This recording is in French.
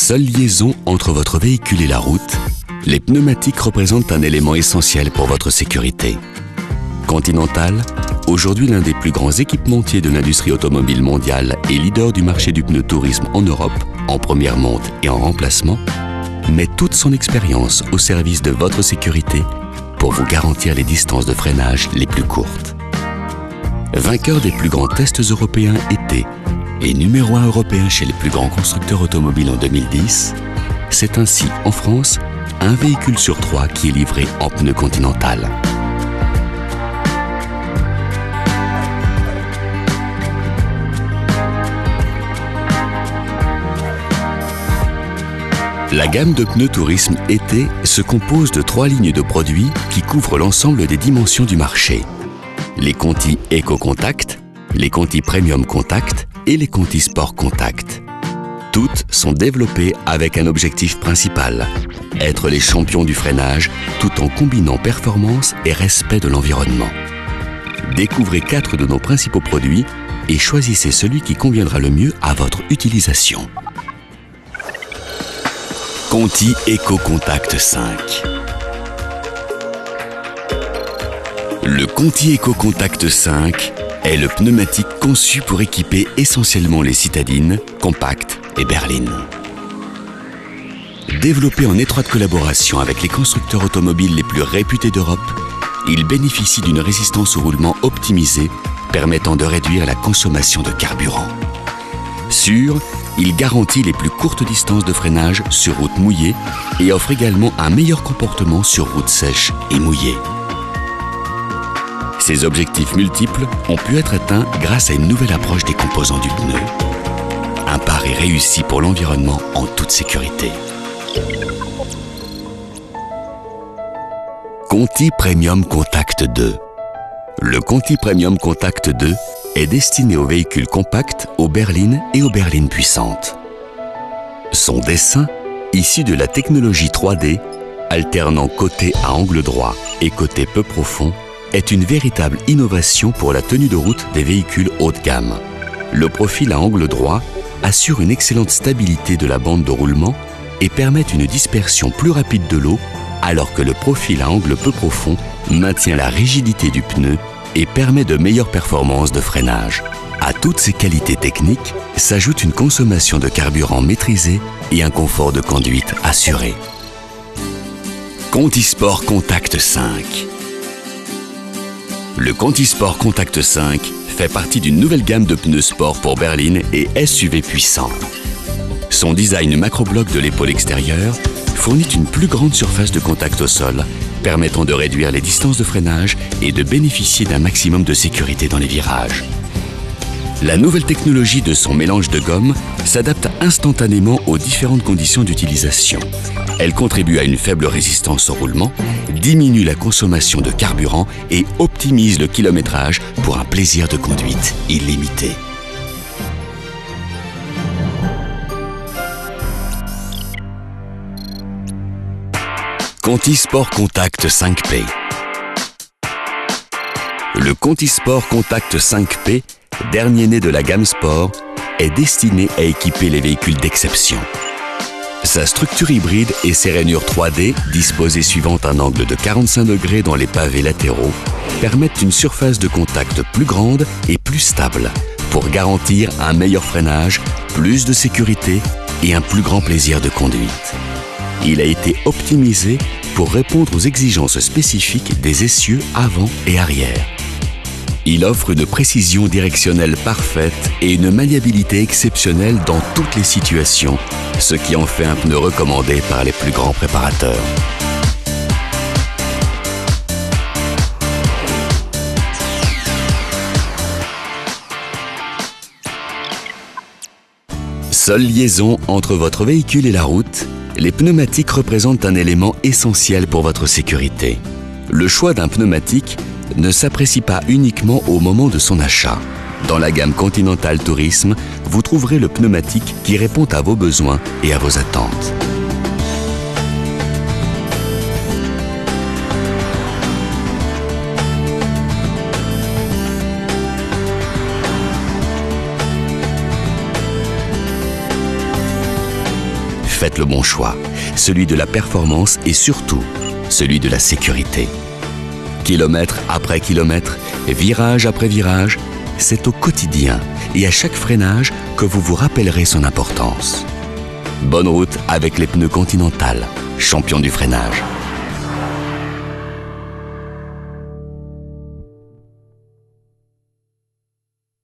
Seule liaison entre votre véhicule et la route, les pneumatiques représentent un élément essentiel pour votre sécurité. Continental, aujourd'hui l'un des plus grands équipementiers de l'industrie automobile mondiale et leader du marché du pneu tourisme en Europe, en première monte et en remplacement, met toute son expérience au service de votre sécurité pour vous garantir les distances de freinage les plus courtes. Vainqueur des plus grands tests européens été et numéro 1 européen chez les plus grands constructeurs automobiles en 2010, c'est ainsi, en France, un véhicule sur 3 qui est livré en pneus Continental. La gamme de pneus tourisme été se compose de 3 lignes de produits qui couvrent l'ensemble des dimensions du marché. Les Conti Eco Contact, les Conti Premium Contact et les Conti Sport Contact. Toutes sont développées avec un objectif principal, être les champions du freinage tout en combinant performance et respect de l'environnement. Découvrez 4 de nos principaux produits et choisissez celui qui conviendra le mieux à votre utilisation. Conti Eco Contact 5. Le Conti Eco Contact 5 est le pneumatique conçu pour équiper essentiellement les citadines, compactes et berlines. Développé en étroite collaboration avec les constructeurs automobiles les plus réputés d'Europe, il bénéficie d'une résistance au roulement optimisée permettant de réduire la consommation de carburant. Sûr, il garantit les plus courtes distances de freinage sur route mouillée et offre également un meilleur comportement sur route sèche et mouillée. Ces objectifs multiples ont pu être atteints grâce à une nouvelle approche des composants du pneu. Un pari réussi pour l'environnement en toute sécurité. Conti Premium Contact 2. Le Conti Premium Contact 2 est destiné aux véhicules compacts, aux berlines et aux berlines puissantes. Son dessin, issu de la technologie 3D, alternant côté à angle droit et côté peu profond, est une véritable innovation pour la tenue de route des véhicules haut de gamme. Le profil à angle droit assure une excellente stabilité de la bande de roulement et permet une dispersion plus rapide de l'eau, alors que le profil à angle peu profond maintient la rigidité du pneu et permet de meilleures performances de freinage. À toutes ces qualités techniques s'ajoute une consommation de carburant maîtrisée et un confort de conduite assuré. Conti Sport Contact 5. Le Conti Sport Contact 5 fait partie d'une nouvelle gamme de pneus sport pour berlines et SUV puissants. Son design macro-bloc de l'épaule extérieure fournit une plus grande surface de contact au sol, permettant de réduire les distances de freinage et de bénéficier d'un maximum de sécurité dans les virages. La nouvelle technologie de son mélange de gomme s'adapte instantanément aux différentes conditions d'utilisation. Elle contribue à une faible résistance au roulement, diminue la consommation de carburant et optimise le kilométrage pour un plaisir de conduite illimité. Conti Sport Contact 5P. Le Conti Sport Contact 5P, dernier né de la gamme Sport, est destiné à équiper les véhicules d'exception. Sa structure hybride et ses rainures 3D, disposées suivant un angle de 45 degrés dans les pavés latéraux, permettent une surface de contact plus grande et plus stable pour garantir un meilleur freinage, plus de sécurité et un plus grand plaisir de conduite. Il a été optimisé pour répondre aux exigences spécifiques des essieux avant et arrière. Il offre une précision directionnelle parfaite et une maniabilité exceptionnelle dans toutes les situations, ce qui en fait un pneu recommandé par les plus grands préparateurs. Seule liaison entre votre véhicule et la route, les pneumatiques représentent un élément essentiel pour votre sécurité. Le choix d'un pneumatique ne s'apprécie pas uniquement au moment de son achat. Dans la gamme Continental Tourisme, vous trouverez le pneumatique qui répond à vos besoins et à vos attentes. faites le bon choix, celui de la performance et surtout celui de la sécurité. Kilomètre après kilomètre, virage après virage, c'est au quotidien et à chaque freinage que vous vous rappellerez son importance. Bonne route avec les pneus Continental, champion du freinage.